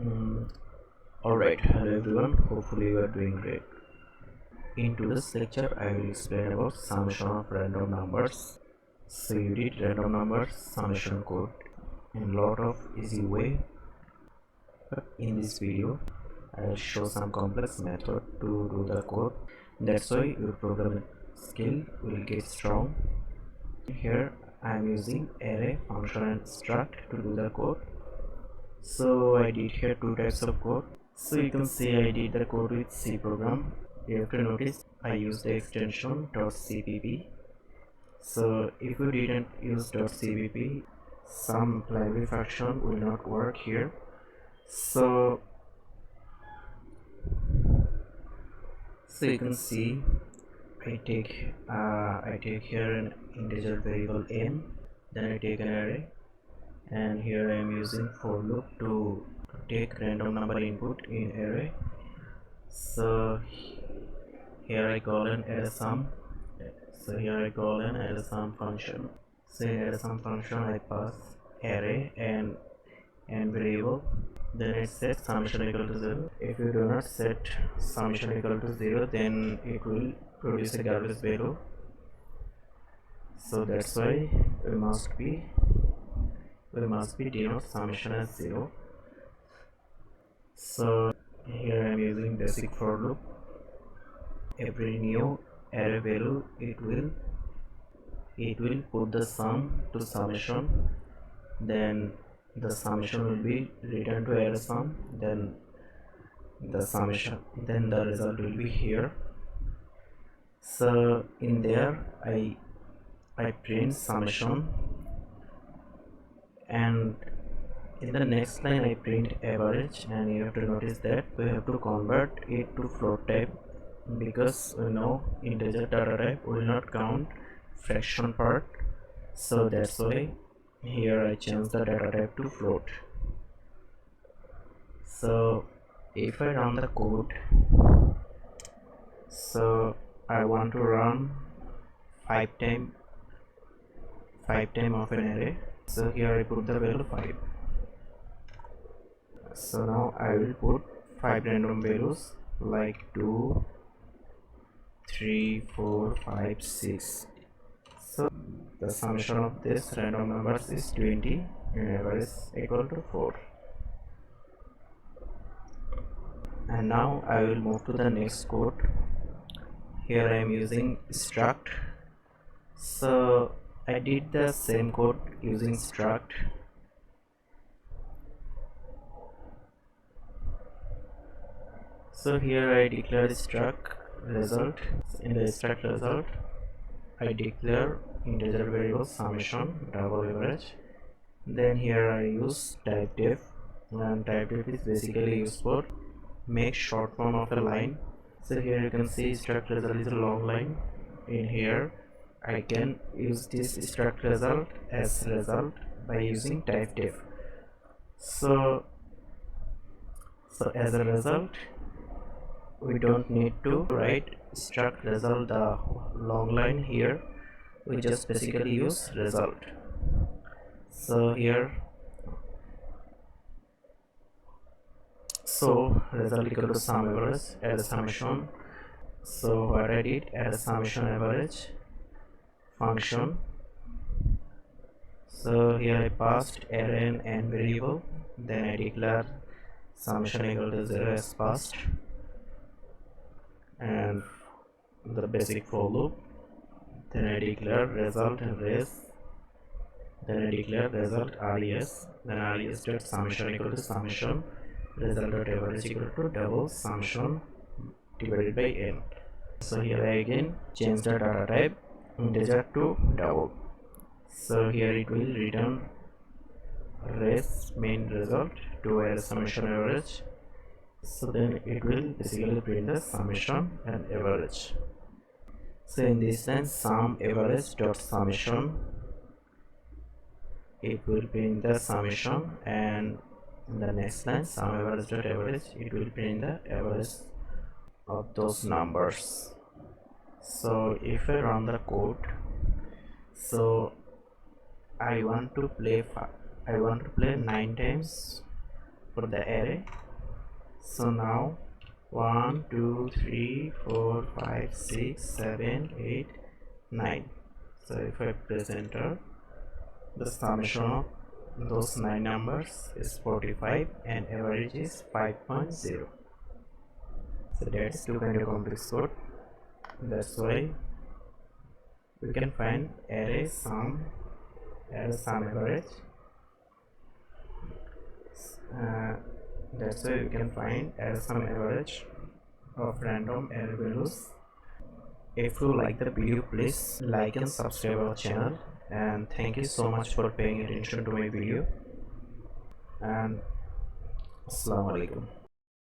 Alright, hello everyone, hopefully you are doing great. In today's lecture, I will explain about summation of random numbers. So you did random numbers summation code in a lot of easy way. But in this video, I will show some complex method to do the code. That's why your programming skill will get strong. Here I am using array, function and struct to do the code. So I did here two types of code. So you can see I did the code with C program. You have to notice I used the extension .cpp. So if you didn't use .cpp, some library function will not work here. So you can see I take here an integer variable n, then I take an array, and here I am using for loop to take random number input in array. So here I call an array sum. So here I call an array sum function. So in array sum function I pass array and variable. Then it sets summation equal to 0. If you do not set summation equal to 0, then it will produce a garbage value. So that's why we must be denote summation as 0. So here I am using basic for loop. Every new array value it will put the sum to summation, then the summation will be returned to array sum, then the result will be here. So in there I print summation, and in the next line I print average, and you have to notice that we have to convert it to float type, because we know integer data type will not count fraction part. So that's why here I change the data type to float. So if I run the code, so I want to run 5 times of an array. So here I put the value 5. So now I will put 5 random values like 2, 3, 4, 5, 6. So the summation of this random numbers is 20 and average equal to 4. And now I will move to the next code. Here I am using struct. So I did the same code using struct. So here I declare struct result. In the struct result I declare integer variable summation double average. Then here I use type def, and type def is basically used for make short form of a line. So here you can see struct result is a long line. In here I can use this struct result as result by using type def. So as a result we don't need to write struct result the long line here, we just basically use result. So here result equal to sum average, add a summation. So what I did, add a summation average function. So here I passed array and variable, then I declare summation equal to 0 as passed, and the basic for loop. Then I declare result and res, then I declare result res, then res dot summation equal to summation result dot average equal to double summation divided by n. So here I again change the data type integer to double. So here it will return res main result to a summation average. So then it will basically print the summation and average. So in this line sum average dot summation, it will print the summation, and in the next line sum average dot average, it will print the average of those numbers. So if I run the code, so I want to play 9 times for the array. So now 1 2 3 4 5 6 7 8 9. So if I press enter, the summation of those 9 numbers is 45 and average is 5.0. So that's too kind of complex code. That's why we can find array sum average. That's why we can find array sum average of random array values. If you like the video, please like and subscribe our channel, and thank you so much for paying attention to my video, and Assalamu alaikum.